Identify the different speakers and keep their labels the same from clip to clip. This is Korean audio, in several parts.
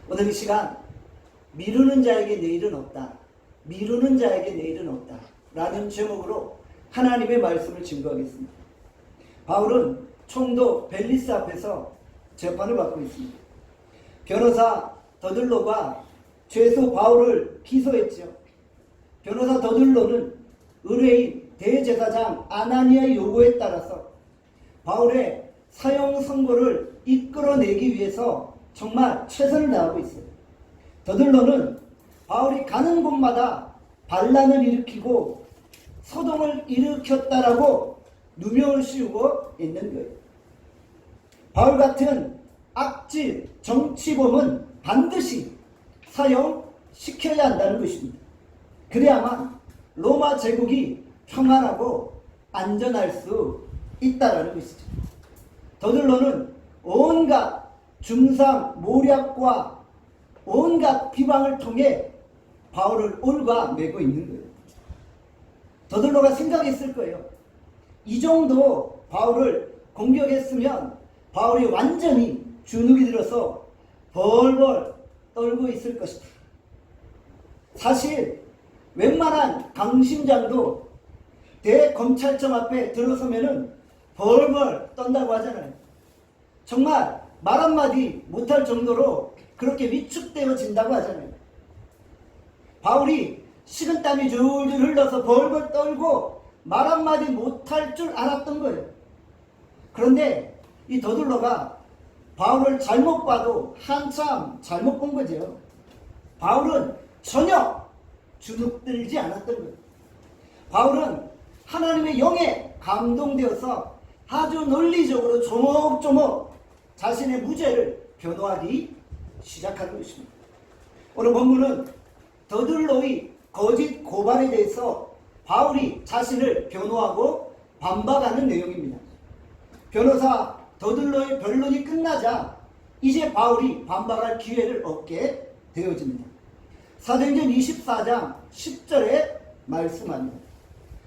Speaker 1: 오늘 이 시간 미루는 자에게 내일은 없다. 미루는 자에게 내일은 없다. 라는 제목으로 하나님의 말씀을 증거하겠습니다. 바울은 총독 벨리스 앞에서 재판을 받고 있습니다. 변호사 더들로가 죄수 바울을 기소했죠. 변호사 더들로는 의뢰인 대제사장 아나니아의 요구에 따라서 바울의 사형 선고를 이끌어내기 위해서 정말 최선을 다하고 있어요. 더들로는 바울이 가는 곳마다 반란을 일으키고 소동을 일으켰다라고 누명을 씌우고 있는 거예요. 바울 같은 악질 정치범은 반드시 사형시켜야 한다는 것입니다. 그래야만 로마 제국이 평안하고 안전할 수 있다라는 것이죠. 더들로는 온갖 중상 모략과 온갖 비방을 통해 바울을 올가매고 있는 거예요. 더들로가 생각했을 거예요. 이 정도 바울을 공격했으면 바울이 완전히 주눅이 들어서 벌벌 떨고 있을 것이다. 사실 웬만한 강심장도 대검찰청 앞에 들어서면은 벌벌 떤다고 하잖아요. 정말 말 한마디 못할 정도로 그렇게 위축되어진다고 하잖아요. 바울이 식은땀이 줄줄 흘러서 벌벌 떨고 말 한마디 못할 줄 알았던 거예요. 그런데 이 더들로가 바울을 잘못 봐도 한참 잘못 본 거죠. 바울은 전혀 주눅들지 않았던 거예요. 바울은 하나님의 영에 감동되어서 아주 논리적으로 조목조목 자신의 무죄를 변호하기 시작하는 것입니다. 오늘 본문은 더들로의 거짓 고발에 대해서 바울이 자신을 변호하고 반박하는 내용입니다. 변호사 더들로의 변론이 끝나자 이제 바울이 반박할 기회를 얻게 되어집니다. 사도행전 24장 10절에 말씀합니다.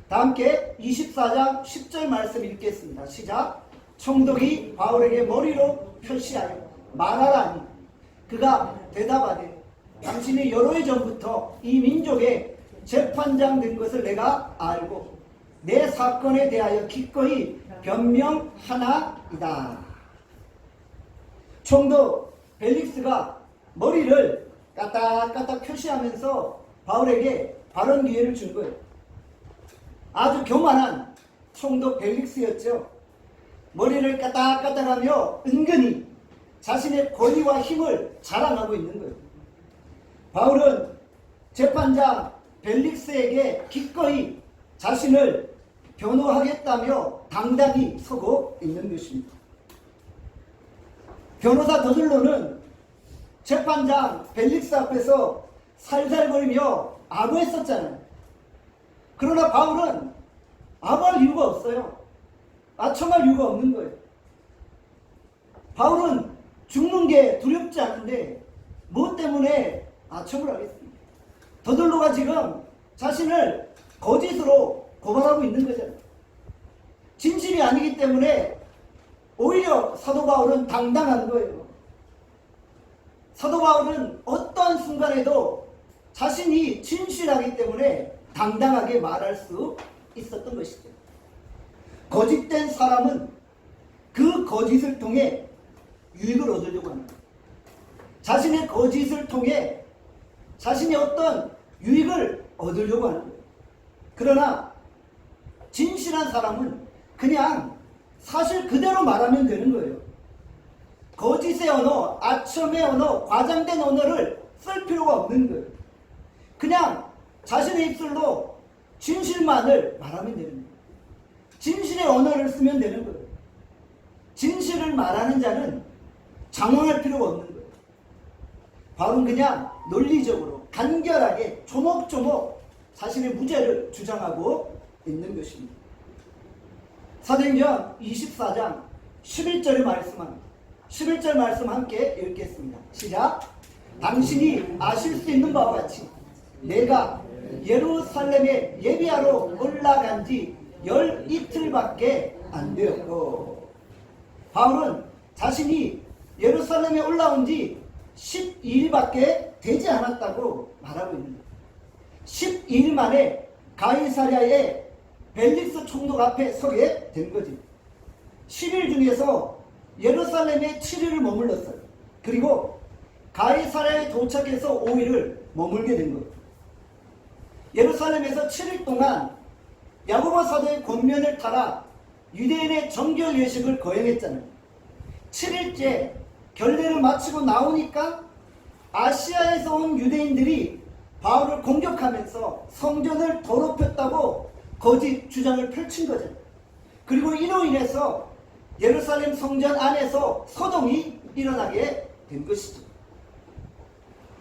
Speaker 1: 다 함께 24장 10절 말씀 읽겠습니다. 시작. 총독이 바울에게 머리로 표시하여 말하라니 그가 대답하되 당신이 여러 해 전부터 이 민족의 재판장 된 것을 내가 알고 내 사건에 대하여 기꺼이 변명하나이다. 총독 벨릭스가 머리를 까딱까딱 표시하면서 바울에게 발언 기회를 준 거예요. 아주 교만한 총독 벨릭스였죠. 머리를 까딱까딱하며 은근히 자신의 권위와 힘을 자랑하고 있는 거예요. 바울은 재판장 벨릭스에게 기꺼이 자신을 변호하겠다며 당당히 서고 있는 것입니다. 변호사 더들로는 재판장 벨릭스 앞에서 살살거리며 아부했었잖아요. 그러나 바울은 아부할 이유가 없어요. 아첨할 이유가 없는 거예요. 바울은 죽는 게 두렵지 않은데 무엇 때문에 아첨을 하겠습니까? 더들로가 지금 자신을 거짓으로 고발하고 있는 거잖아요. 진실이 아니기 때문에 오히려 사도 바울은 당당한 거예요. 사도 바울은 어떠한 순간에도 자신이 진실하기 때문에 당당하게 말할 수 있었던 것이죠. 거짓된 사람은 그 거짓을 통해 유익을 얻으려고 합니다. 자신의 거짓을 통해 자신이 어떤 유익을 얻으려고 하는 거예요. 그러나 진실한 사람은 그냥 사실 그대로 말하면 되는 거예요. 거짓의 언어, 아첨의 언어, 과장된 언어를 쓸 필요가 없는 거예요. 그냥 자신의 입술로 진실만을 말하면 되는 거예요. 진실의 언어를 쓰면 되는 거예요. 진실을 말하는 자는 장황할 필요가 없는 거예요. 바울은 그냥 논리적으로 간결하게 조목조목 자신의 무죄를 주장하고 있는 것입니다. 사도행전 24장 11절의 말씀합니다. 11절 말씀 함께 읽겠습니다. 시작. 당신이 아실 수 있는 바와 같이 내가 예루살렘에 예비하러 올라간 지 12틀밖에 안 되었고, 바울은 자신이 예루살렘에 올라온 지 12 12일밖에 되지 않았다고 말하고 있는 거예요. 12일 만에 가이사랴의 벨릭스 총독 앞에 서게 된 거지. 10일 중에서 예루살렘에 7일을 머물렀어요. 그리고 가이사랴에 도착해서 5일을 머물게 된 거예요. 예루살렘에서 7일 동안 야고보 사도의 권면을 따라 유대인의 정결 예식을 거행했잖아요. 7일째 결례를 마치고 나오니까 아시아에서 온 유대인들이 바울을 공격하면서 성전을 더럽혔다고 거짓 주장을 펼친 거죠. 그리고 이로 인해서 예루살렘 성전 안에서 소동이 일어나게 된 것이죠.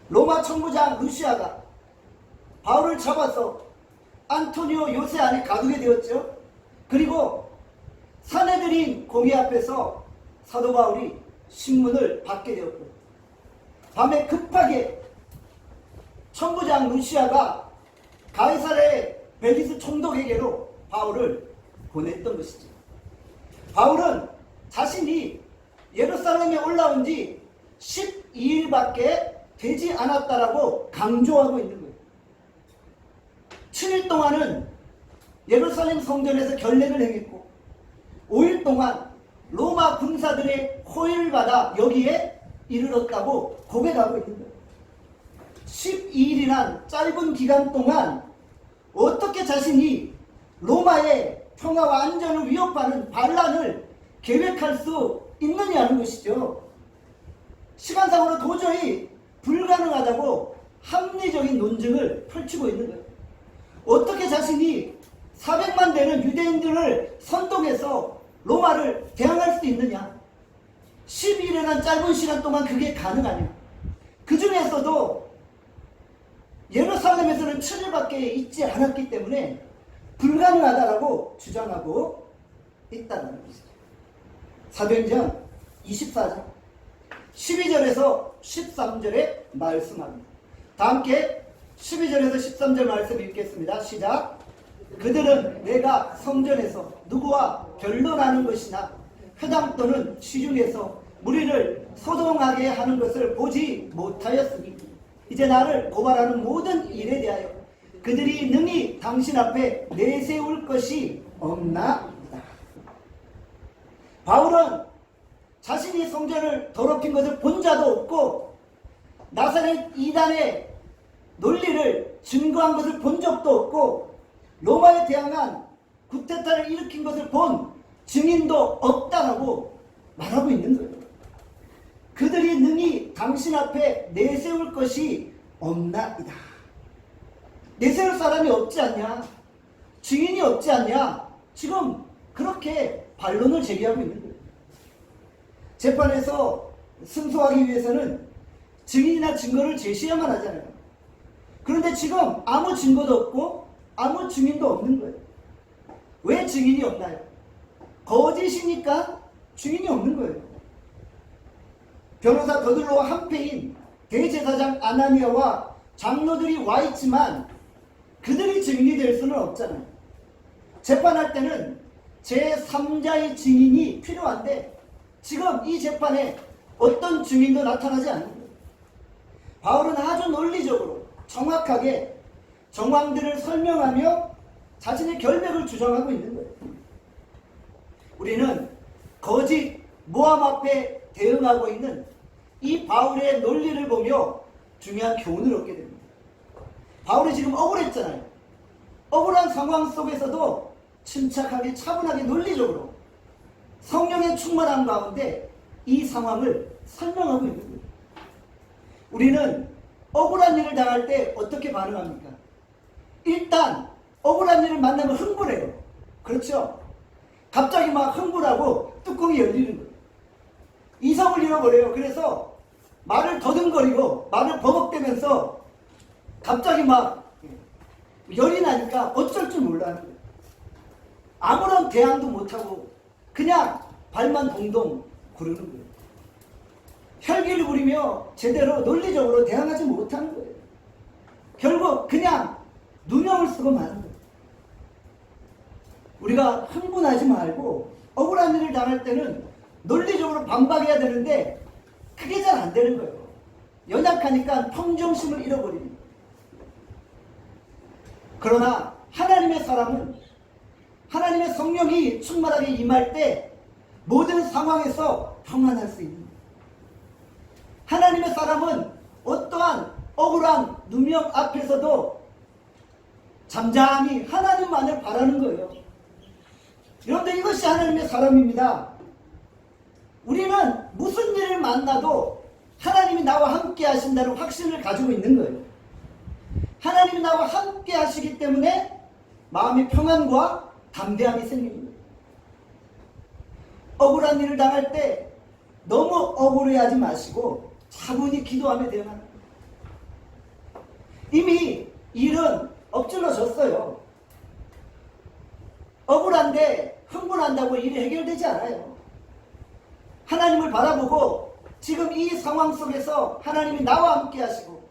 Speaker 1: 로마 천부장 루시아가 바울을 잡아서 안토니오 요새 안에 가두게 되었죠. 그리고 사내들인 공회 앞에서 사도 바울이 신문을 받게 되었고, 밤에 급하게 천부장 루시아가 가이사랴의 벨리스 총독에게로 바울을 보냈던 것이죠. 바울은 자신이 예루살렘에 올라온 지 12일밖에 되지 않았다라고 강조하고 있는 거예요. 7일 동안은 예루살렘 성전에서 결례를 행했고 5일 동안 로마 군사들의 호의를 받아 여기에 이르렀다고 고백하고 있는 거예요. 12일이란 짧은 기간 동안 어떻게 자신이 로마의 평화와 안전을 위협하는 반란을 계획할 수 있느냐는 것이죠. 시간상으로 도저히 불가능하다고 합리적인 논증을 펼치고 있는 거예요. 어떻게 자신이 400만 되는 유대인들을 선동해서 로마를 대항할 수 있느냐? 12일이라는 짧은 시간 동안 그게 가능하냐? 그 중에서도 예루살렘에서는 7일밖에 있지 않았기 때문에 불가능하다라고 주장하고 있다는 것이죠. 사도행전 24장 12절에서 13절에 말씀합니다. 다 함께 12절에서 13절 말씀 읽겠습니다. 시작. 그들은 내가 성전에서 누구와 변론하는 것이나 회당 또는 시중에서 무리를 소동하게 하는 것을 보지 못하였으니 이제 나를 고발하는 모든 일에 대하여 그들이 능히 당신 앞에 내세울 것이 없나이다. 바울은 자신이 성전을 더럽힌 것을 본 자도 없고 나사렛 이단의 논리를 증거한 것을 본 적도 없고 로마에 대항한 쿠데타를 일으킨 것을 본 증인도 없다라고 말하고 있는 거예요. 그들이 능히 당신 앞에 내세울 것이 없나이다. 내세울 사람이 없지 않냐? 증인이 없지 않냐? 지금 그렇게 반론을 제기하고 있는 거예요. 재판에서 승소하기 위해서는 증인이나 증거를 제시해야만 하잖아요. 그런데 지금 아무 증거도 없고 아무 증인도 없는 거예요. 왜 증인이 없나요? 거짓이니까 증인이 없는 거예요. 변호사 더들로와 한패인 대제사장 아나니아와 장로들이 와 있지만 그들이 증인이 될 수는 없잖아요. 재판할 때는 제3자의 증인이 필요한데 지금 이 재판에 어떤 증인도 나타나지 않는 거예요. 바울은 아주 논리적으로 정확하게 정황들을 설명하며 자신의 결백을 주장하고 있는 거예요. 우리는 거짓 모함 앞에 대응하고 있는 이 바울의 논리를 보며 중요한 교훈을 얻게 됩니다. 바울이 지금 억울했잖아요. 억울한 상황 속에서도 침착하게 차분하게 논리적으로 성령의 충만함 가운데 이 상황을 설명하고 있는 거예요. 우리는 억울한 일을 당할 때 어떻게 반응합니까? 일단 억울한 일을 만나면 흥분해요. 그렇죠? 갑자기 막 흥분하고 뚜껑이 열리는 거예요. 이성을 잃어버려요. 그래서 말을 더듬거리고 말을 버벅대면서 갑자기 막 열이 나니까 어쩔 줄 몰라요. 아무런 대항도 못하고 그냥 발만 동동 구르는 거예요. 혈기를 부리며 제대로 논리적으로 대항하지 못하는 거예요. 결국 그냥 누명을 쓰고 마는 거예요. 우리가 흥분하지 말고 억울한 일을 당할 때는 논리적으로 반박해야 되는데 그게 잘 안 되는 거예요. 연약하니까 평정심을 잃어버립니다. 그러나 하나님의 사람은 하나님의 성령이 충만하게 임할 때 모든 상황에서 평안할 수 있는 거예요. 하나님의 사람은 어떠한 억울한 누명 앞에서도 잠잠히 하나님만을 바라는 거예요. 여러분들, 이것이 하나님의 사람입니다. 우리는 무슨 일을 만나도 하나님이 나와 함께 하신다는 확신을 가지고 있는 거예요. 하나님이 나와 함께 하시기 때문에 마음의 평안과 담대함이 생깁니다. 억울한 일을 당할 때 너무 억울해하지 마시고 차분히 기도하며 대응하는 거예요. 이미 일은 엎질러졌어요. 억울한데 흥분한다고 일이 해결되지 않아요. 하나님을 바라보고 지금 이 상황 속에서 하나님이 나와 함께 하시고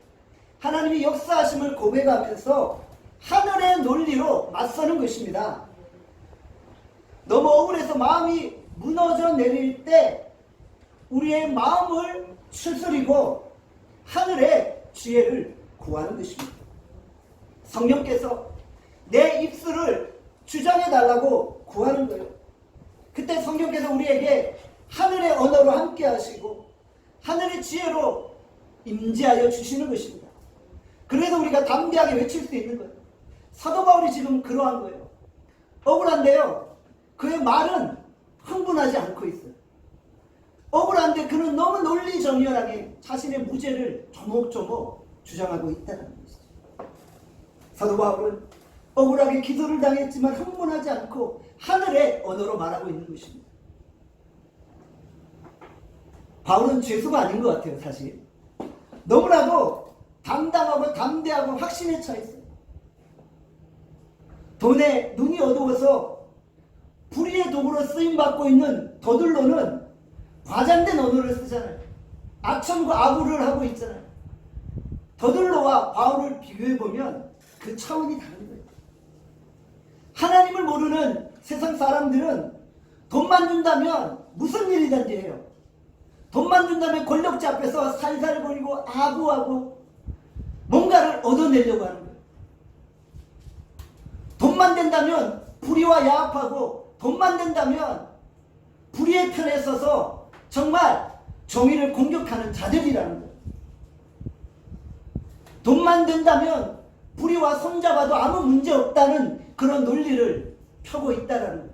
Speaker 1: 하나님이 역사하심을 고백하면서 하늘의 논리로 맞서는 것입니다. 너무 억울해서 마음이 무너져 내릴 때 우리의 마음을 추스리고 하늘의 지혜를 구하는 것입니다. 성령께서 내 입술을 주장해 달라고 구하는 거예요. 그때 성령께서 우리에게 하늘의 언어로 함께 하시고 하늘의 지혜로 임재하여 주시는 것입니다. 그래서 우리가 담대하게 외칠 수 있는 거예요. 사도 바울이 지금 그러한 거예요. 억울한데요, 그의 말은 흥분하지 않고 있어요. 억울한데 그는 너무 논리정연하게 자신의 무죄를 조목조목 주장하고 있다는 것이죠. 사도 바울은 억울하게 기도를 당했지만 흥분하지 않고 하늘의 언어로 말하고 있는 것입니다. 바울은 죄수가 아닌 것 같아요, 사실. 너무나도 당당하고 담대하고 확신에 차 있어요. 돈에 눈이 어두워서 불의의 도구로 쓰임받고 있는 더들로는 과장된 언어를 쓰잖아요. 악천과 아부를 하고 있잖아요. 더들로와 바울을 비교해보면 그 차원이 다른 거예요. 하나님을 모르는 세상 사람들은 돈만 준다면 무슨 일이든지 해요. 돈만 준다면 권력자 앞에서 살살거리고 아부하고 뭔가를 얻어내려고 하는 거예요. 돈만 된다면 불의와 야합하고 돈만 된다면 불의의 편에 서서 정말 정의를 공격하는 자들이라는 거예요. 돈만 된다면 불의와 손잡아도 아무 문제 없다는 그런 논리를 펴고 있다는 거예요.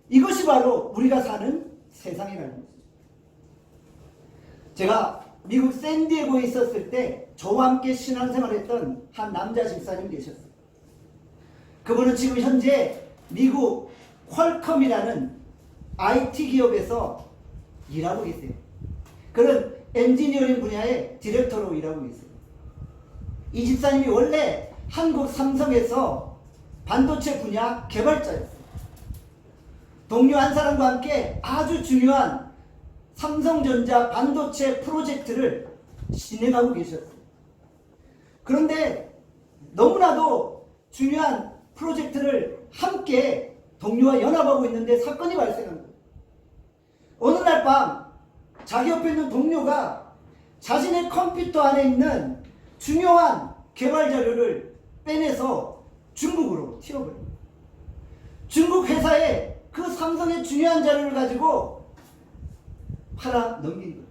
Speaker 1: 이것이 바로 우리가 사는 세상이라는 거죠. 제가 미국 샌디에고에 있었을 때 저와 함께 신앙생활했던 한 남자 집사님 계셨어요. 그분은 지금 현재 미국 퀄컴이라는 IT 기업에서 일하고 계세요. 그런 엔지니어링 분야의 디렉터로 일하고 계세요. 이 집사님이 원래 한국 삼성에서 반도체 분야 개발자였어요. 동료 한 사람과 함께 아주 중요한 삼성전자 반도체 프로젝트를 진행하고 계셨어요. 그런데 너무나도 중요한 프로젝트를 함께 동료와 연합하고 있는데 사건이 발생한 거예요. 어느 날 밤 자기 옆에 있는 동료가 자신의 컴퓨터 안에 있는 중요한 개발 자료를 빼내서 중국으로 튀어버려요. 중국 회사에 그 삼성의 중요한 자료를 가지고 팔아 넘긴 거예요.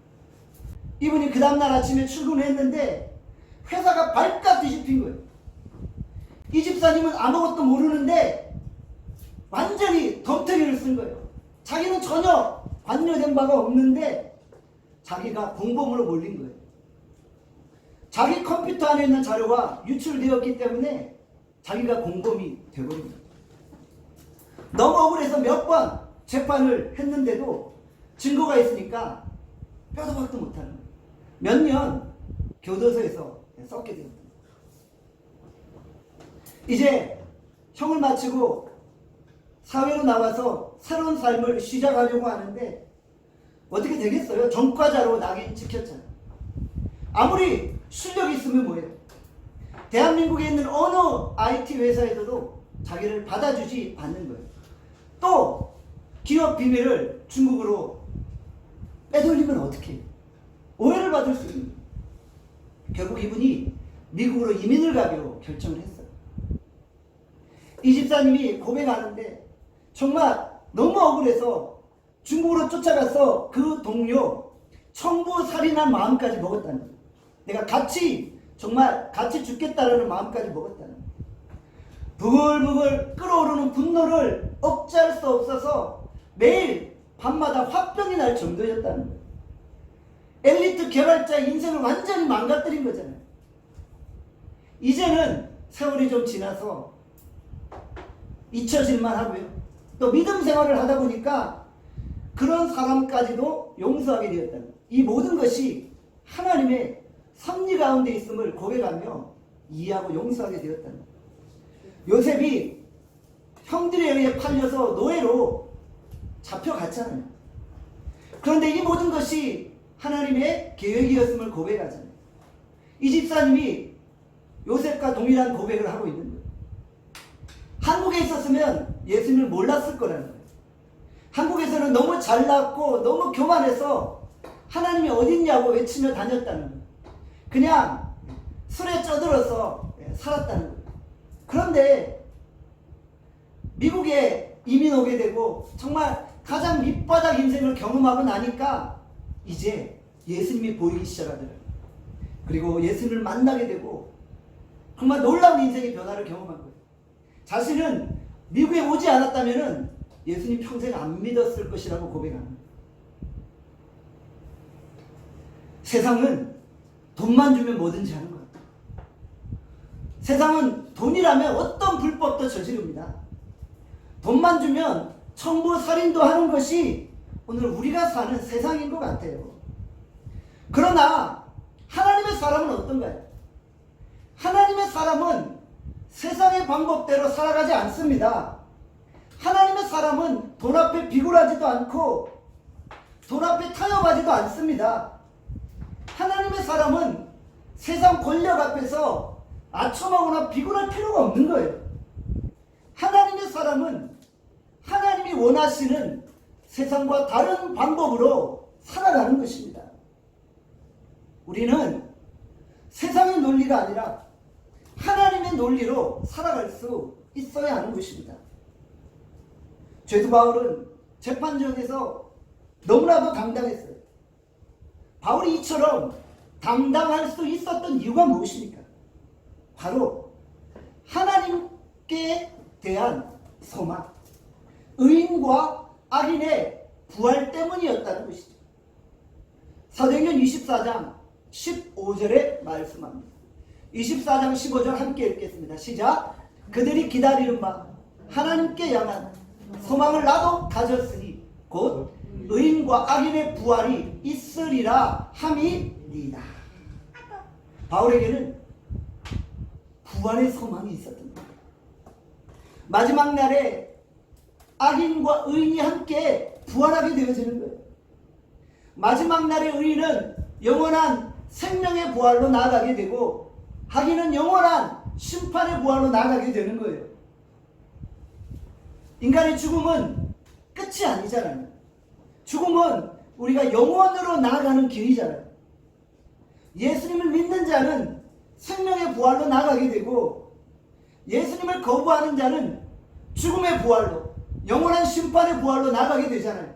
Speaker 1: 이분이 그 다음날 아침에 출근했는데 회사가 발칵 뒤집힌 거예요. 이 집사님은 아무것도 모르는데 완전히 덤터기를 쓴 거예요. 자기는 전혀 관여된 바가 없는데 자기가 공범으로 몰린 거예요. 자기 컴퓨터 안에 있는 자료가 유출되었기 때문에 자기가 공범이 되버린 거예요. 너무 억울해서 몇 번 재판을 했는데도 증거가 있으니까 뼈도 박도 못하는 거예요. 몇 년 교도소에서 썩게 됩니다. 이제 형을 마치고 사회로 나와서 새로운 삶을 시작하려고 하는데 어떻게 되겠어요? 전과자로 낙인 찍혔잖아요. 아무리 실력이 있으면 뭐예요? 대한민국에 있는 어느 IT 회사에서도 자기를 받아주지 않는 거예요. 또 기업 비밀을 중국으로 빼돌리면 어떻게 해요? 오해를 받을 수 있는 거예요. 결국 이분이 미국으로 이민을 가기로 결정을 했어요. 이 집사님이 고백하는데 정말 너무 억울해서 중국으로 쫓아가서 그 동료 청부 살인한 마음까지 먹었다는 거예요. 내가 정말 같이 죽겠다라는 마음까지 먹었다는 거예요. 부글부글 끓어오르는 분노를 억제할 수 없어서 매일 밤마다 화병이 날 정도였다는 거예요. 엘리트 개발자의 인생을 완전히 망가뜨린 거잖아요. 이제는 세월이 좀 지나서 잊혀질만 하고요. 또 믿음 생활을 하다 보니까 그런 사람까지도 용서하게 되었다는 거예요. 이 모든 것이 하나님의 섭리 가운데 있음을 고백하며 이해하고 용서하게 되었다는 거예요. 요셉이 형들에 의해 팔려서 노예로 잡혀갔잖아요. 그런데 이 모든 것이 하나님의 계획이었음을 고백하잖아요. 이 집사님이 요셉과 동일한 고백을 하고 있는 거예요. 한국에 있었으면 예수님을 몰랐을 거라는 거예요. 한국에서는 너무 잘났고 너무 교만해서 하나님이 어딨냐고 외치며 다녔다는 거예요. 그냥 술에 쪄들어서 살았다는 거예요. 그런데 미국에 이민 오게 되고 정말 가장 밑바닥 인생을 경험하고 나니까 이제 예수님이 보이기 시작하더라고요. 그리고 예수님을 만나게 되고 정말 놀라운 인생의 변화를 경험한 거예요. 자신은 미국에 오지 않았다면 예수님 평생 안 믿었을 것이라고 고백합니다. 세상은 돈만 주면 뭐든지 하는 것 같아요. 세상은 돈이라면 어떤 불법도 저지릅니다. 돈만 주면 청부 살인도 하는 것이 오늘 우리가 사는 세상인 것 같아요. 그러나 하나님의 사람은 어떤가요? 하나님의 사람은 세상의 방법대로 살아가지 않습니다. 하나님의 사람은 돈 앞에 비굴하지도 않고 돈 앞에 타협하지도 않습니다. 하나님의 사람은 세상 권력 앞에서 아첨하거나 비굴할 필요가 없는 거예요. 하나님의 사람은 하나님이 원하시는 세상과 다른 방법으로 살아가는 것입니다. 우리는 세상의 논리가 아니라 하나님의 논리로 살아갈 수 있어야 하는 것입니다. 죄수 바울은 재판정에서 너무나도 당당했어요. 바울이 이처럼 당당할 수 있었던 이유가 무엇입니까? 바로 하나님께 대한 소망, 의인과 악인의 부활 때문이었다는 것이죠. 사도행전 24장 15절에 말씀합니다. 24장 15절 함께 읽겠습니다. 시작. 그들이 기다리는 바 하나님께 향한 소망을 나도 가졌으니 곧 의인과 악인의 부활이 있으리라 함이니이다. 바울에게는 부활의 소망이 있었던 거예요. 마지막 날에 악인과 의인이 함께 부활하게 되어지는 거예요. 마지막 날의 의인은 영원한 생명의 부활로 나아가게 되고 악인은 영원한 심판의 부활로 나아가게 되는 거예요. 인간의 죽음은 끝이 아니잖아요. 죽음은 우리가 영원으로 나아가는 길이잖아요. 예수님을 믿는 자는 생명의 부활로 나아가게 되고 예수님을 거부하는 자는 죽음의 부활로, 영원한 심판의 부활로 나아가게 되잖아요.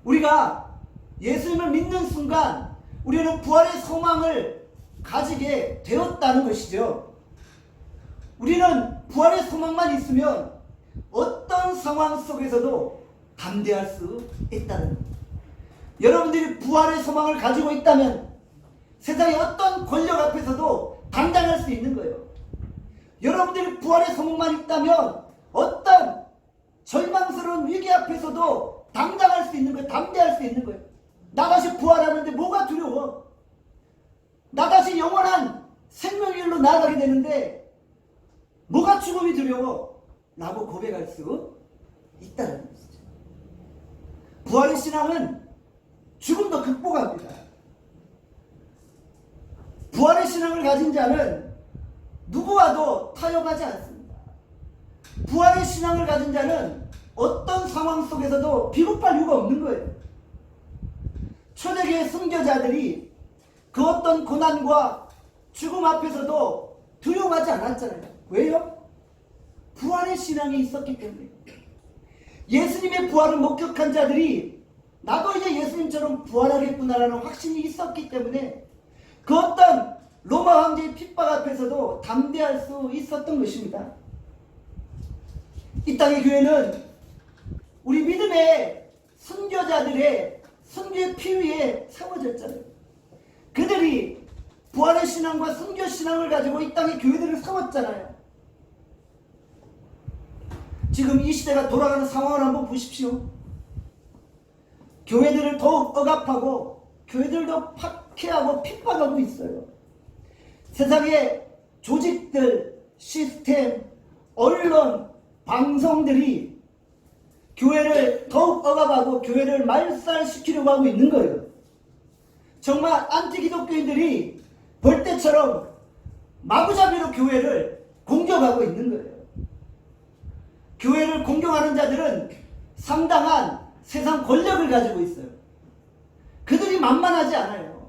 Speaker 1: 우리가 예수님을 믿는 순간 우리는 부활의 소망을 가지게 되었다는 것이죠. 우리는 부활의 소망만 있으면 어떤 상황 속에서도 담대할 수 있다는 것. 여러분들이 부활의 소망을 가지고 있다면 세상의 어떤 권력 앞에서도 당당할 수 있는 거예요. 여러분들이 부활의 소망만 있다면 어떤 절망스러운 위기 앞에서도 당당할 수 있는 거예요. 담대할 수 있는 거예요. 나다시 부활하는데 뭐가 두려워? 나다시 영원한 생명의 길로 나아가게 되는데 뭐가 죽음이 두려워? 라고 고백할 수 있다는 것이죠. 부활의 신앙은 죽음도 극복합니다. 부활의 신앙을 가진 자는 누구와도 타협하지 않습니다. 부활의 신앙을 가진 자는 어떤 상황 속에서도 비겁할 이유가 없는 거예요. 초대교회 순교자들이 그 어떤 고난과 죽음 앞에서도 두려워하지 않았잖아요. 왜요? 부활의 신앙이 있었기 때문에. 예수님의 부활을 목격한 자들이 나도 이제 예수님처럼 부활하겠구나라는 확신이 있었기 때문에 그 어떤 로마 황제의 핍박 앞에서도 담대할 수 있었던 것입니다. 이 땅의 교회는 우리 믿음의 선교자들의 선교의 피 위에 세워졌잖아요. 그들이 부활의 신앙과 선교 신앙을 가지고 이 땅의 교회들을 세웠잖아요. 지금 이 시대가 돌아가는 상황을 한번 보십시오. 교회들을 더욱 억압하고 교회들도 박해하고 핍박하고 있어요. 세상의 조직들, 시스템, 언론, 방송들이 교회를 더욱 억압하고 교회를 말살시키려고 하고 있는 거예요. 정말 안티기독교인들이 벌떼처럼 마구잡이로 교회를 공격하고 있는 거예요. 교회를 공격하는 자들은 상당한 세상 권력을 가지고 있어요. 그들이 만만하지 않아요.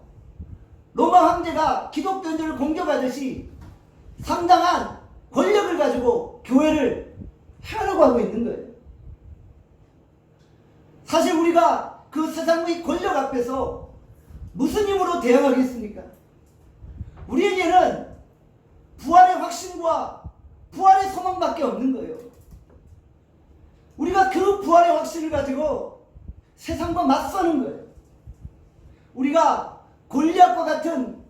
Speaker 1: 로마 황제가 기독교인들을 공격하듯이 상당한 권력을 가지고 교회를 해하려고 하고 있는 거예요. 사실 우리가 그 세상의 권력 앞에서 무슨 힘으로 대응하겠습니까? 우리에게는 부활의 확신과 부활의 소망밖에 없는 거예요. 우리가 그 부활의 확신을 가지고 세상과 맞서는 거예요. 우리가 골리앗과 같은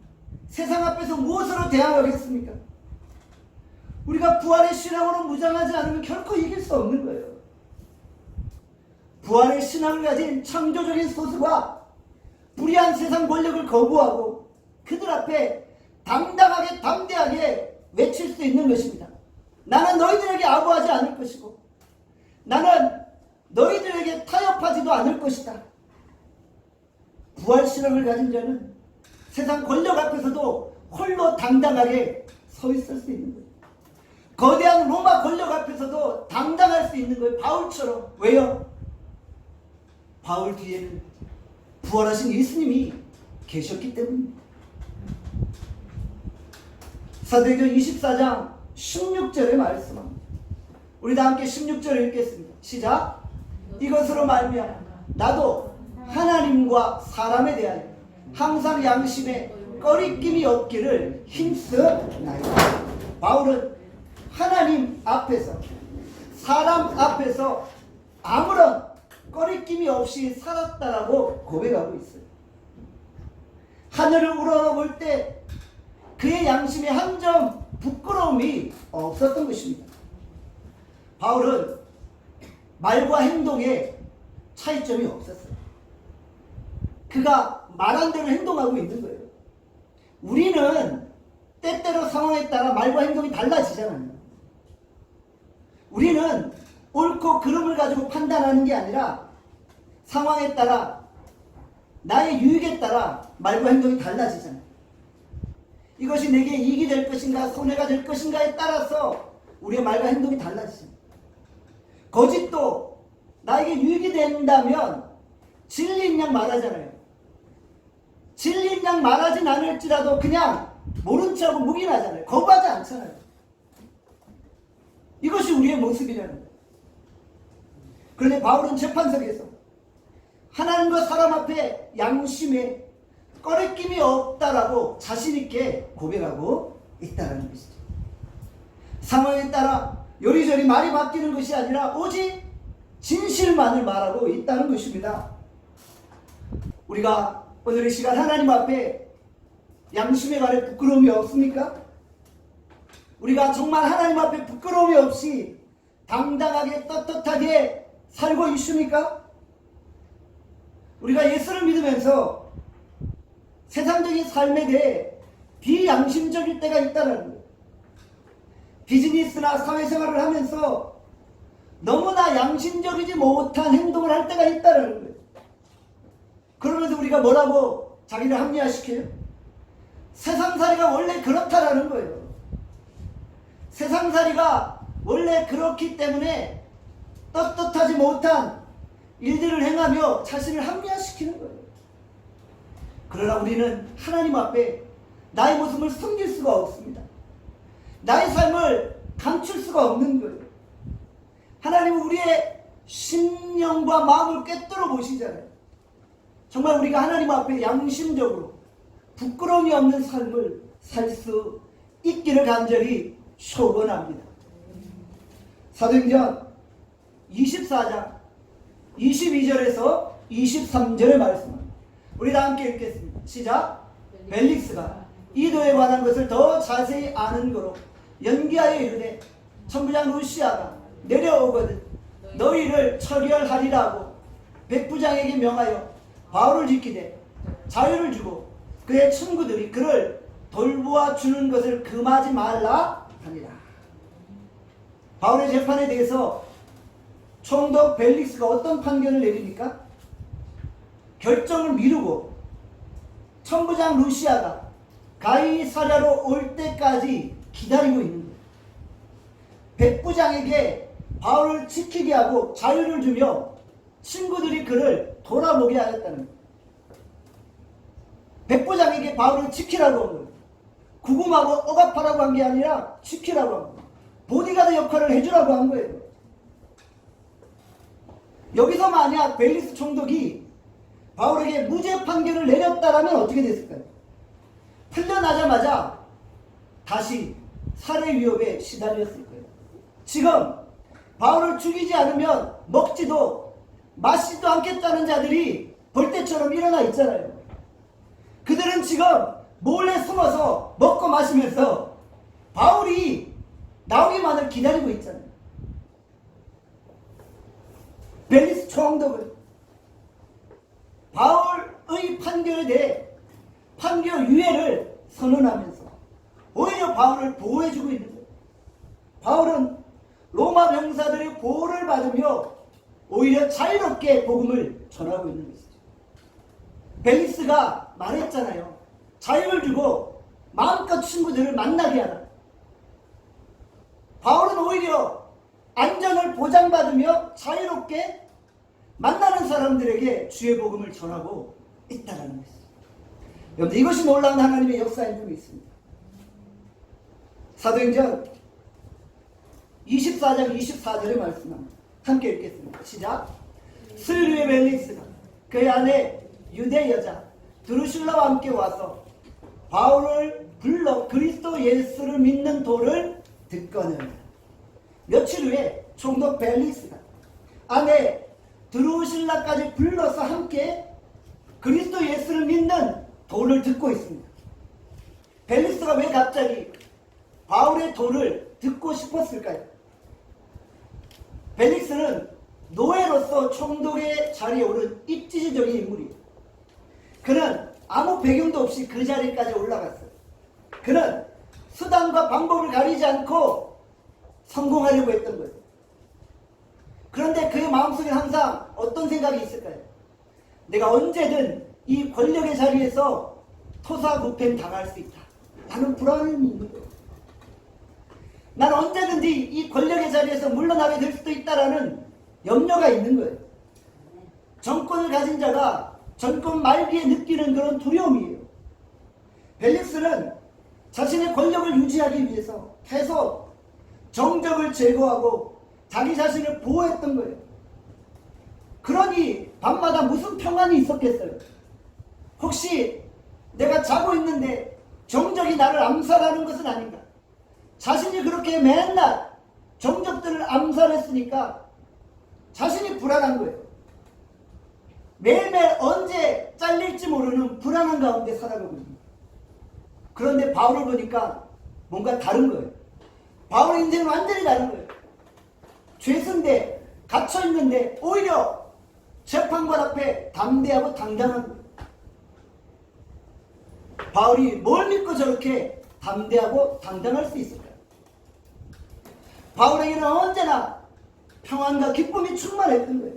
Speaker 1: 세상 앞에서 무엇으로 대항하겠습니까? 우리가 부활의 신앙으로 무장하지 않으면 결코 이길 수 없는 거예요. 부활의 신앙을 가진 창조적인 소수가 불의한 세상 권력을 거부하고 그들 앞에 당당하게 담대하게 외칠 수 있는 것입니다. 나는 너희들에게 아부하지 않을 것이고 나는 너희들에게 타협하지도 않을 것이다. 부활신앙을 가진 자는 세상 권력 앞에서도 홀로 당당하게 서 있을 수 있는 거예요. 거대한 로마 권력 앞에서도 당당할 수 있는 거예요. 바울처럼. 왜요? 바울 뒤에는 부활하신 예수님이 계셨기 때문입니다. 사도행전 24장 16절의 말씀합니다. 우리 다 함께 16절을 읽겠습니다. 시작. 이것으로 말미암아 나도 하나님과 사람에 대하여 항상 양심에 꺼리낌이 없기를 힘쓰나이다. 바울은 하나님 앞에서 사람 앞에서 아무런 꺼리낌이 없이 살았다라고 고백하고 있어요. 하늘을 우러러볼 때 그의 양심에 한 점 부끄러움이 없었던 것입니다. 바울은 말과 행동에 차이점이 없었어요. 그가 말한 대로 행동하고 있는 거예요. 우리는 때때로 상황에 따라 말과 행동이 달라지잖아요. 우리는 옳고 그름을 가지고 판단하는 게 아니라 상황에 따라 나의 유익에 따라 말과 행동이 달라지잖아요. 이것이 내게 이익이 될 것인가 손해가 될 것인가에 따라서 우리의 말과 행동이 달라지잖아요. 거짓도 나에게 유익이 된다면 진리인 양 말하잖아요. 진리인 양 말하진 않을지라도 그냥 모른 척하고 묵인하잖아요. 거부하지 않잖아요. 이것이 우리의 모습이라는 거예요. 그런데 바울은 재판석에서 하나님과 사람 앞에 양심에 꺼리낌이 없다라고 자신있게 고백하고 있다는 것이죠. 상황에 따라 요리조리 말이 바뀌는 것이 아니라 오직 진실만을 말하고 있다는 것입니다. 우리가 오늘 이 시간 하나님 앞에 양심에 관해 부끄러움이 없습니까? 우리가 정말 하나님 앞에 부끄러움이 없이 당당하게 떳떳하게 살고 있습니까? 우리가 예수를 믿으면서 세상적인 삶에 대해 비양심적일 때가 있다는 거예요. 비즈니스나 사회생활을 하면서 너무나 양심적이지 못한 행동을 할 때가 있다는 거예요. 그러면서 우리가 뭐라고 자기를 합리화시켜요? 세상살이가 원래 그렇다라는 거예요. 세상살이가 원래 그렇기 때문에 떳떳하지 못한 일들을 행하며 자신을 합리화시키는 거예요. 그러나 우리는 하나님 앞에 나의 모습을 숨길 수가 없습니다. 나의 삶을 감출 수가 없는 거예요. 하나님은 우리의 심령과 마음을 꿰뚫어 보시잖아요. 정말 우리가 하나님 앞에 양심적으로 부끄러움이 없는 삶을 살 수 있기를 간절히 소원합니다. 사도행전 24장 22절에서 23절의 말씀입니다. 우리 다 함께 읽겠습니다. 시작. 벨릭스가 이도에 관한 것을 더 자세히 아는 거로 연기하여 이르되 천부장 루시아가 내려오거든 너희를 처리하리라 하고 백부장에게 명하여 바울을 지키되 자유를 주고 그의 친구들이 그를 돌보아 주는 것을 금하지 말라 하니라. 바울의 재판에 대해서 총독 벨릭스가 어떤 판결을 내립니까? 결정을 미루고 천부장 루시아가 가이사랴로 올 때까지 기다리고 있는 거예요. 백부장에게 바울을 지키게 하고 자유를 주며 친구들이 그를 돌아보게 하였다는 거예요. 백부장에게 바울을 지키라고 한 거예요. 구금하고 억압하라고 한 게 아니라 지키라고 한 거예요. 보디가드 역할을 해주라고 한 거예요. 여기서 만약 벨릭스 총독이 바울에게 무죄 판결을 내렸다라면 어떻게 됐을까요? 풀려나자마자 다시 살해 위협에 시달렸을 거예요. 지금 바울을 죽이지 않으면 먹지도 마시지도 않겠다는 자들이 벌떼처럼 일어나 있잖아요. 그들은 지금 몰래 숨어서 먹고 마시면서 바울이 나오기만을 기다리고 있잖아요. 벨릭스 총독은 바울의 판결에 대해 판결 유예를 선언하면서 오히려 바울을 보호해주고 있는 거예요. 바울은 로마 병사들의 보호를 받으며 오히려 자유롭게 복음을 전하고 있는 것이죠. 벨릭스가 말했잖아요. 자유를 주고 마음껏 친구들을 만나게 하라. 바울은 오히려 안전을 보장받으며 자유롭게 만나는 사람들에게 주의 복음을 전하고 있다는 것이죠. 여러분, 이것이 놀라운 하나님의 역사인 점이 있습니다. 사도행전 24장 24절의 말씀입니다. 함께 읽겠습니다. 시작. 스루의 벨릭스가 그의 아내 유대 여자 드루실라와 함께 와서 바울을 불러 그리스도 예수를 믿는 도를 듣거늘. 며칠 후에 총독 벨릭스가 아내 드루실라까지 불러서 함께 그리스도 예수를 믿는 도를 듣고 있습니다. 벨릭스가 왜 갑자기 바울의 도를 듣고 싶었을까요? 벨릭스는 노예로서 총독의 자리에 오른 입지시적인 인물이에요. 그는 아무 배경도 없이 그 자리까지 올라갔어요. 그는 수단과 방법을 가리지 않고 성공하려고 했던 거예요. 그런데 그의 마음속에 항상 어떤 생각이 있을까요? 내가 언제든 이 권력의 자리에서 토사구팽 당할 수 있다. 라는 불안이 있는 거예요. 난 언제든지 이 권력의 자리에서 물러나게 될 수도 있다라는 염려가 있는 거예요. 정권을 가진 자가 정권 말기에 느끼는 그런 두려움이에요. 벨릭스는 자신의 권력을 유지하기 위해서 계속 정적을 제거하고 자기 자신을 보호했던 거예요. 그러니 밤마다 무슨 평안이 있었겠어요? 혹시 내가 자고 있는데 정적이 나를 암살하는 것은 아닌가? 자신이 그렇게 맨날 정적들을 암살했으니까 자신이 불안한 거예요. 매일매일 언제 잘릴지 모르는 불안한 가운데 살아가고 있습니다. 그런데 바울을 보니까 뭔가 다른 거예요. 바울의 인생은 완전히 다른 거예요. 죄수인데 갇혀있는데 오히려 재판관 앞에 담대하고 당당한 거예요. 바울이 뭘 믿고 저렇게 담대하고 당당할 수 있을까요? 바울에게는 언제나 평안과 기쁨이 충만했던 거예요.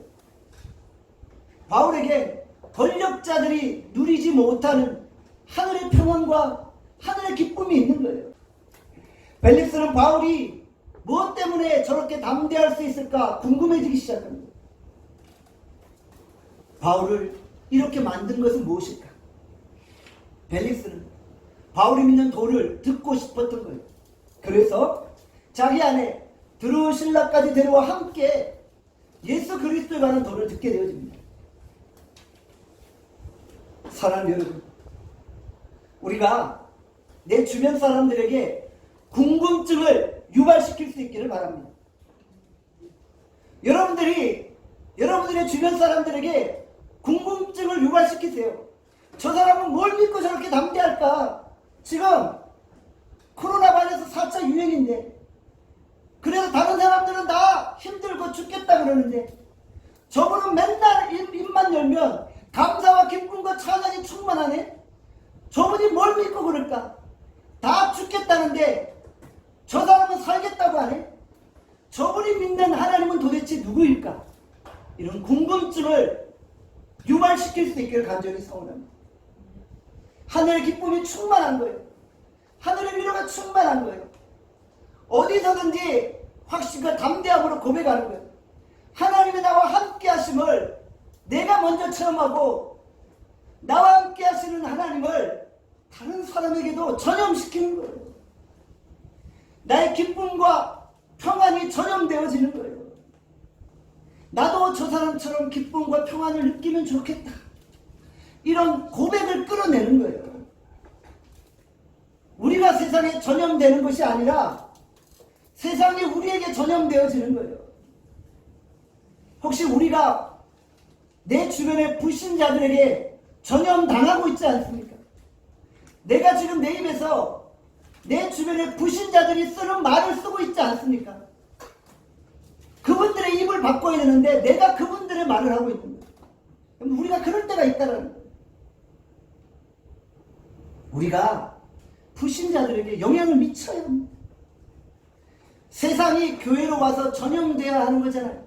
Speaker 1: 바울에게 권력자들이 누리지 못하는 하늘의 평안과 하늘의 기쁨이 있는 거예요. 벨릭스는 바울이 무엇 때문에 저렇게 담대할 수 있을까 궁금해지기 시작합니다. 바울을 이렇게 만든 것은 무엇일까? 벨릭스는 바울이 믿는 도를 듣고 싶었던 거예요. 그래서 자기 안에 드루실라까지 데려와 함께 예수 그리스도에 관한 도를 듣게 되어집니다. 사랑하는 여러분, 우리가 내 주변 사람들에게 궁금증을 유발시킬 수 있기를 바랍니다. 여러분들의 주변 사람들에게 궁금증을 유발시키세요. 저 사람은 뭘 믿고 저렇게 담대할까? 지금 코로나 바이러스 4차 유행인데, 그래서 다른 사람들은 다 힘들고 죽겠다 그러는데, 저분은 맨날 입만 열면 감사와 기쁨과 찬양이 충만하네? 저분이 뭘 믿고 그럴까? 다 죽겠다는데 저 사람은 살겠다고 하네? 저분이 믿는 하나님은 도대체 누구일까? 이런 궁금증을 유발시킬 수 있기를 간절히 소원합니다. 하늘의 기쁨이 충만한 거예요. 하늘의 위로가 충만한 거예요. 어디서든지 확신과 담대함으로 고백하는 거예요. 하나님이 나와 함께 하심을 내가 먼저 체험하고 나와 함께 하시는 하나님을 다른 사람에게도 전염시키는 거예요. 나의 기쁨과 평안이 전염되어지는 거예요. 나도 저 사람처럼 기쁨과 평안을 느끼면 좋겠다. 이런 고백을 끌어내는 거예요. 우리가 세상에 전염되는 것이 아니라 세상이 우리에게 전염되어지는 거예요. 혹시 우리가 내 주변의 불신자들에게 전염당하고 있지 않습니까? 내가 지금 내 입에서 내 주변의 불신자들이 쓰는 말을 쓰고 있지 않습니까? 그분들의 입을 바꿔야 되는데 내가 그분들의 말을 하고 있는 거예요. 그럼 우리가 그럴 때가 있다는 거예요. 우리가 불신자들에게 영향을 미쳐야 합니다. 세상이 교회로 와서 전염되어야 하는 거잖아요.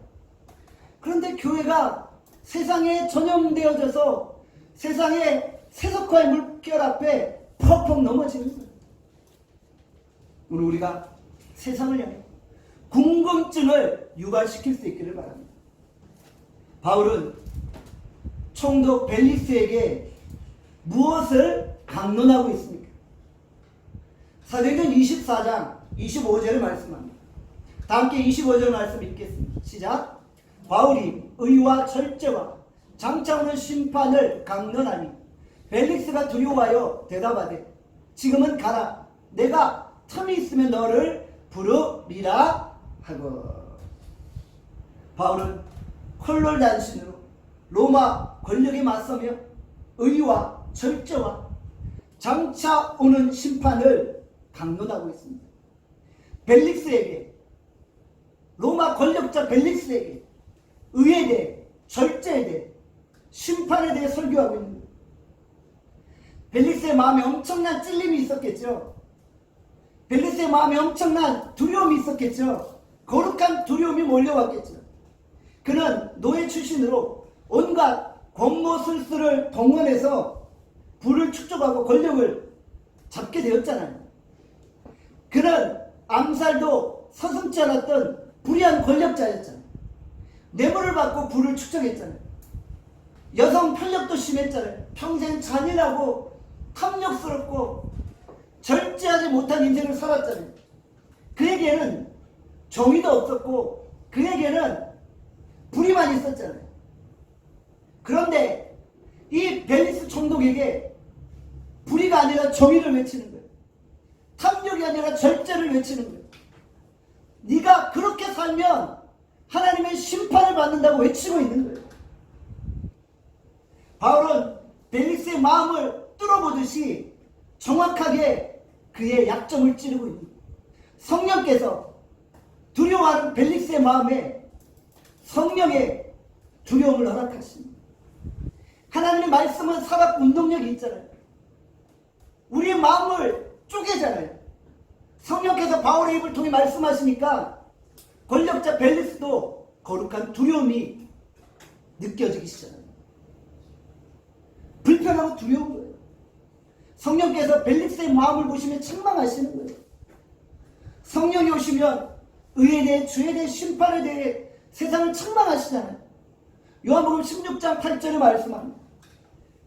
Speaker 1: 그런데 교회가 세상에 전염되어져서 세상의 세속화의 물결 앞에 퍽퍽 넘어지는 거예요. 오늘 우리가 세상을 향해 궁금증을 유발시킬 수 있기를 바랍니다. 바울은 총독 벨릭스에게 무엇을 강론하고 있습니까? 사도행전 24장 25절을 말씀합니다. 다 함께 25절 말씀 읽겠습니다. 시작. 바울이 의와 절제와 장차 오는 심판을 강론하니 벨릭스가 두려워하여 대답하되 지금은 가라. 내가 틈이 있으면 너를 부르리라 하고. 바울은 콜롤 단신으로 로마 권력에 맞서며 의와 절제와 장차 오는 심판을 강론하고 있습니다. 벨릭스에게, 로마 권력자 벨릭스에게 의에 대해, 절제에 대해, 심판에 대해 설교하고 있는 거예요. 벨릭스의 마음에 엄청난 찔림이 있었겠죠. 벨릭스의 마음에 엄청난 두려움이 있었겠죠. 거룩한 두려움이 몰려왔겠죠. 그는 노예 출신으로 온갖 권모술수를 동원해서 부를 축적하고 권력을 잡게 되었잖아요. 그는 암살도 서슴지 않았던 불의한 권력자였잖아요. 뇌물을 받고 부를 축적했잖아요. 여성 편력도 심했잖아요. 평생 잔인하고 탐욕스럽고 절제하지 못한 인생을 살았잖아요. 그에게는 정의도 없었고 그에게는 불의만 있었잖아요. 그런데 이 벨릭스 총독에게 불의가 아니라 정의를 외치는 거예요. 탐욕이 아니라 절제를 외치는 거예요. 네가 그렇게 살면 하나님의 심판을 받는다고 외치고 있는 거예요. 바울은 벨릭스의 마음을 뚫어보듯이 정확하게 그의 약점을 찌르고 있는 거예요. 성령께서 두려워하는 벨릭스의 마음에 성령의 두려움을 허락하십니다. 하나님의 말씀은 살아 운동력이 있잖아요. 우리의 마음을 쪼개잖아요. 성령께서 바울의 입을 통해 말씀하시니까 권력자 벨릭스도 거룩한 두려움이 느껴지기 시작합니다. 불편하고 두려운 거예요. 성령께서 벨릭스의 마음을 보시면 책망하시는 거예요. 성령이 오시면 의에 대해, 죄에 대해, 심판에 대해 세상을 책망하시잖아요. 요한복음 16장 8절에 말씀합니다.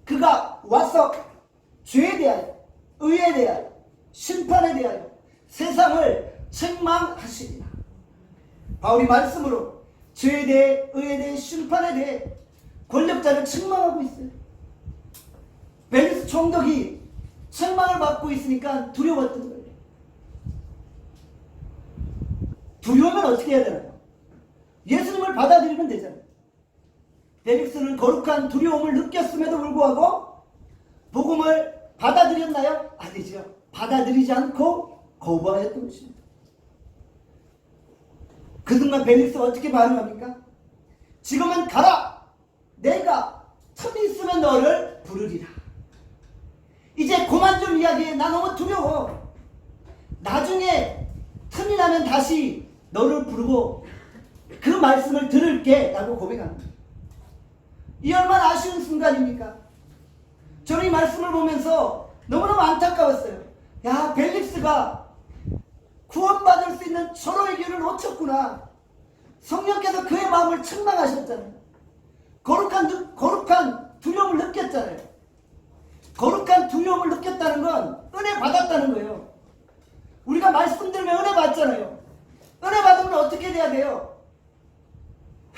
Speaker 1: 그가 와서 죄에 대하여, 의에 대하여, 심판에 대하여 세상을 책망하시리라. 바울이 말씀으로 죄에 대해, 의에 대해, 심판에 대해 권력자를 책망하고 있어요. 벨리스 총독이 책망을 받고 있으니까 두려웠던 거예요. 두려우면 어떻게 해야 되나요? 예수님을 받아들이면 되잖아요. 벨릭스는 거룩한 두려움을 느꼈음에도 불구하고 복음을 받아들였나요? 아니죠. 받아들이지 않고 거부하였던 것입니다. 그 순간 벨릭스가 어떻게 반응합니까? 지금은 가라! 내가 틈이 있으면 너를 부르리라. 이제 그만 좀 이야기해. 나 너무 두려워. 나중에 틈이 나면 다시 너를 부르고 그 말씀을 들을게 라고 고백합니다. 이 얼마나 아쉬운 순간입니까? 저는 이 말씀을 보면서 너무너무 안타까웠어요. 야, 벨릭스가 구원받을 수 있는 절호의 길을 놓쳤구나. 성령께서 그의 마음을 책망하셨잖아요. 거룩한 두려움을 느꼈잖아요. 거룩한 두려움을 느꼈다는 건 은혜 받았다는 거예요. 우리가 말씀 들으면 은혜 받잖아요. 은혜 받으면 어떻게 돼야 돼요?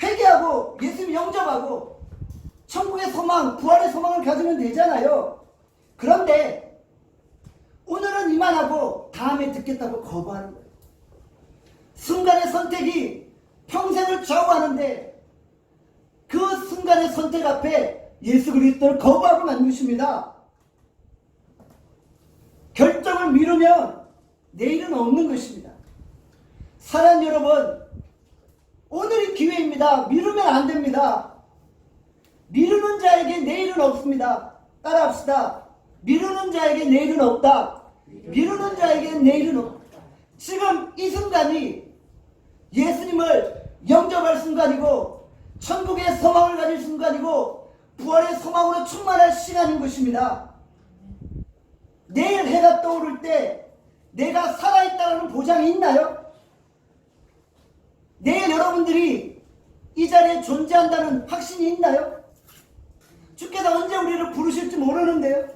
Speaker 1: 회개하고 예수님 영접하고 천국의 소망, 부활의 소망을 가지면 되잖아요. 그런데 오늘은 이만하고 다음에 듣겠다고 거부하는 거예요. 순간의 선택이 평생을 좌우하는데 그 순간의 선택 앞에 예수 그리스도를 거부하고 만 것입니다. 결정을 미루면 내일은 없는 것입니다. 사랑하는 여러분, 오늘이 기회입니다. 미루면 안 됩니다. 미루는 자에게 내일은 없습니다. 따라합시다. 미루는 자에게 내일은 없다. 미루는 자에게 내일은 없다. 지금 이 순간이 예수님을 영접할 순간이고 천국의 소망을 가질 순간이고 부활의 소망으로 충만할 시간인 것입니다. 내일 해가 떠오를 때 내가 살아있다는 보장이 있나요? 내일 여러분들이 이 자리에 존재한다는 확신이 있나요? 주께서 언제 우리를 부르실지 모르는데요.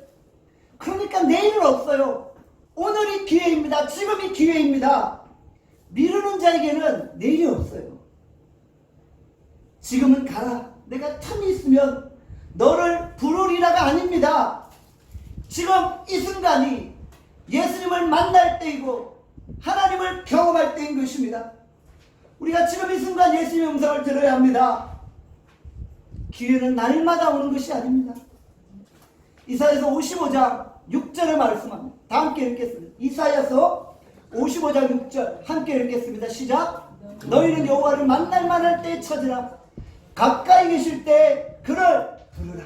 Speaker 1: 그러니까 내일은 없어요. 오늘이 기회입니다. 지금이 기회입니다. 미루는 자에게는 내일이 없어요. 지금은 가라. 내가 틈이 있으면 너를 부르리라가 아닙니다. 지금 이 순간이 예수님을 만날 때이고 하나님을 경험할 때인 것입니다. 우리가 지금 이 순간 예수님의 음성을 들어야 합니다. 기회는 날마다 오는 것이 아닙니다. 이사야서 55장 6절을 말씀합니다. 다 함께 읽겠습니다. 이사야서 55장 6절 함께 읽겠습니다. 시작. 너희는 여호와를 만날 만할 때에 찾으라. 가까이 계실 때 그를 부르라.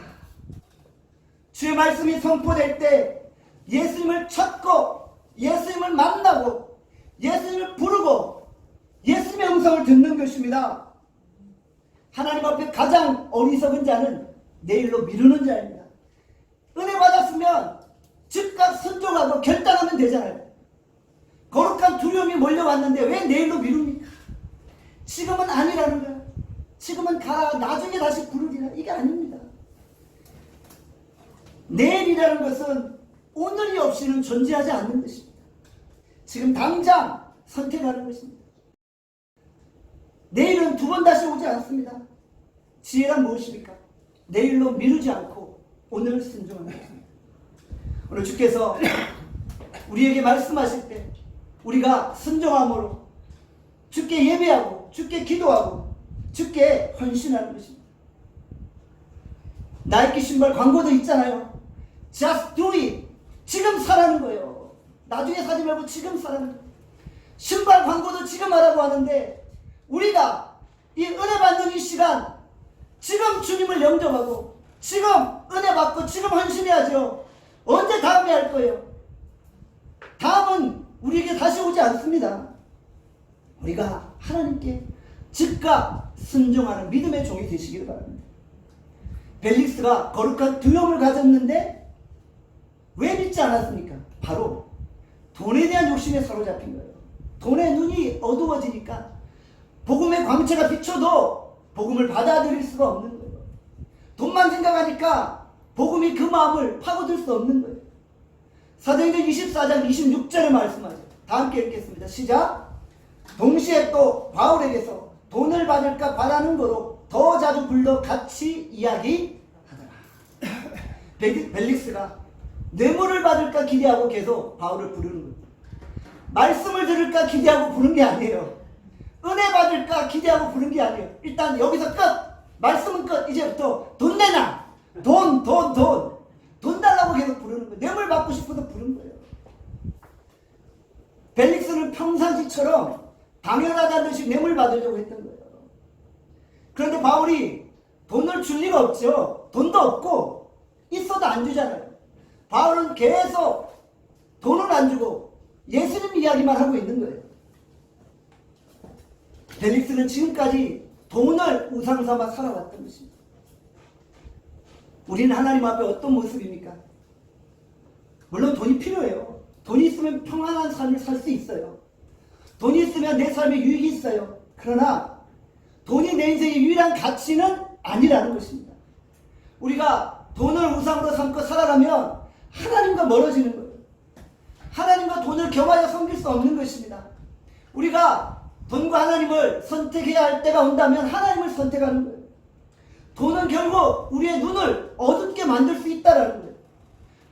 Speaker 1: 주의 말씀이 선포될 때 예수님을 찾고 예수님을 만나고 예수님을 부르고 예수님의 음성을 듣는 것입니다. 하나님 앞에 가장 어리석은 자는 내일로 미루는 자입니다. 은혜 받았으면 즉각 순종하고 결단하면 되잖아요. 거룩한 두려움이 몰려왔는데 왜 내일로 미룹니까? 지금은 아니라는 거야. 지금은 가라. 나중에 다시 부르리라. 이게 아닙니다. 내일이라는 것은 오늘이 없이는 존재하지 않는 것입니다. 지금 당장 선택하는 것입니다. 내일은 두 번 다시 오지 않습니다. 지혜란 무엇입니까? 내일로 미루지 않고 오늘 순종하는 것입니다. 오늘 주께서 우리에게 말씀하실 때 우리가 순종함으로 주께 예배하고 주께 기도하고 주께 헌신하는 것입니다. 나이키 신발 광고도 있잖아요. Just do it. 지금 사라는 거예요. 나중에 사지 말고 지금 사라는 거예요. 신발 광고도 지금 하라고 하는데 우리가 이 은혜 받는 이 시간 지금 주님을 영접하고 지금 은혜 받고 지금 헌신해야죠. 언제 다음에 할 거예요? 다음은 우리에게 다시 오지 않습니다. 우리가 하나님께 즉각 순종하는 믿음의 종이 되시기를 바랍니다. 벨릭스가 거룩한 두려움을 가졌는데 왜 믿지 않았습니까? 바로 돈에 대한 욕심에 사로잡힌 거예요. 돈의 눈이 어두워지니까 복음의 광채가 비춰도 복음을 받아들일 수가 없는 거예요. 돈만 생각하니까 복음이 그 마음을 파고들 수 없는 거예요. 사도행전 24장 26절에 말씀하죠. 다 함께 읽겠습니다. 시작. 동시에 또 바울에게서 돈을 받을까 바라는 거로 더 자주 불러 같이 이야기하더라. 벨릭스가 뇌물을 받을까 기대하고 계속 바울을 부르는 거예요. 말씀을 들을까 기대하고 부른 게 아니에요. 은혜 받을까 기대하고 부른 게 아니에요. 일단 여기서 끝. 말씀은 끝. 이제부터 돈 내놔. 돈 달라고 계속 부르는 거예요. 뇌물 받고 싶어서 부른 거예요. 벨릭스는 평상시처럼 당연하다는 듯이 뇌물 받으려고 했던 거예요. 그런데 바울이 돈을 줄 리가 없죠. 돈도 없고 있어도 안 주잖아요. 바울은 계속 돈을 안 주고 예수님 이야기만 하고 있는 거예요. 벨릭스는 지금까지 돈을 우상 삼아 살아왔던 것입니다. 우리는 하나님 앞에 어떤 모습입니까? 물론 돈이 필요해요. 돈이 있으면 평안한 삶을 살 수 있어요. 돈이 있으면 내 삶에 유익이 있어요. 그러나 돈이 내 인생의 유일한 가치는 아니라는 것입니다. 우리가 돈을 우상으로 삼고 살아가면 하나님과 멀어지는 거예요. 하나님과 돈을 겸하여 섬길 수 없는 것입니다. 우리가 돈과 하나님을 선택해야 할 때가 온다면 하나님을 선택하는 거예요. 돈은 결국 우리의 눈을 어둡게 만들 수 있다는 거예요.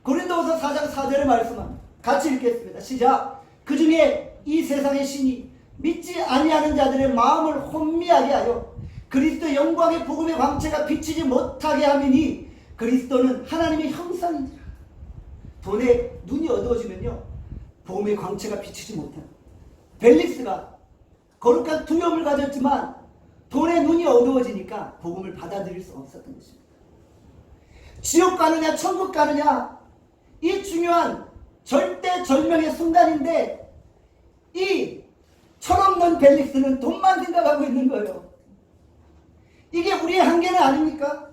Speaker 1: 고린도후서 4장 4절의 말씀은 같이 읽겠습니다. 시작. 그 중에 이 세상의 신이 믿지 아니하는 자들의 마음을 혼미하게 하여 그리스도의 영광의 복음의 광채가 비치지 못하게 함이니 그리스도는 하나님의 형상이니라. 돈에 눈이 어두워지면요 복음의 광채가 비치지 못해요. 벨릭스가 거룩한 두려움을 가졌지만 돈에 눈이 어두워지니까 복음을 받아들일 수 없었던 것입니다. 지옥 가느냐 천국 가느냐 이 중요한 절대절명의 순간인데 이 철없는 벨릭스는 돈만 생각하고 있는 거예요. 이게 우리의 한계는 아닙니까?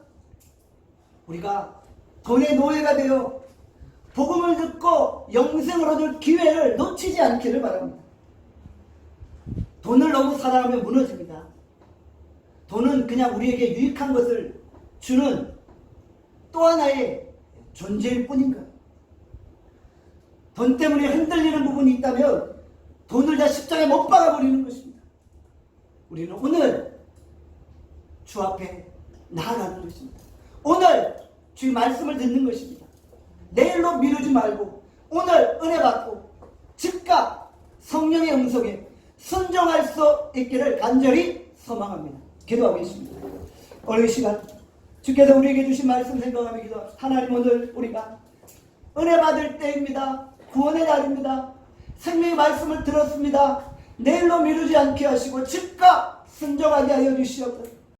Speaker 1: 우리가 돈의 노예가 되어 복음을 듣고 영생을 얻을 기회를 놓치지 않기를 바랍니다. 돈을 너무 사랑하면 무너집니다. 돈은 그냥 우리에게 유익한 것을 주는 또 하나의 존재일 뿐인 거예요. 돈 때문에 흔들리는 부분이 있다면 돈을 다 십자가에 못 박아버리는 것입니다. 우리는 오늘 주 앞에 나아가는 것입니다. 오늘 주의 말씀을 듣는 것입니다. 내일로 미루지 말고 오늘 은혜 받고 즉각 성령의 음성에 순종할 수 있기를 간절히 소망합니다. 기도하겠습니다. 오늘 이 시간 주께서 우리에게 주신 말씀 생각하며 기도합시다. 하나님, 오늘 우리가 은혜 받을 때입니다. 구원의 날입니다. 생명의 말씀을 들었습니다. 내일로 미루지 않게 하시고 즉각 순종하게 하여 주시옵소서.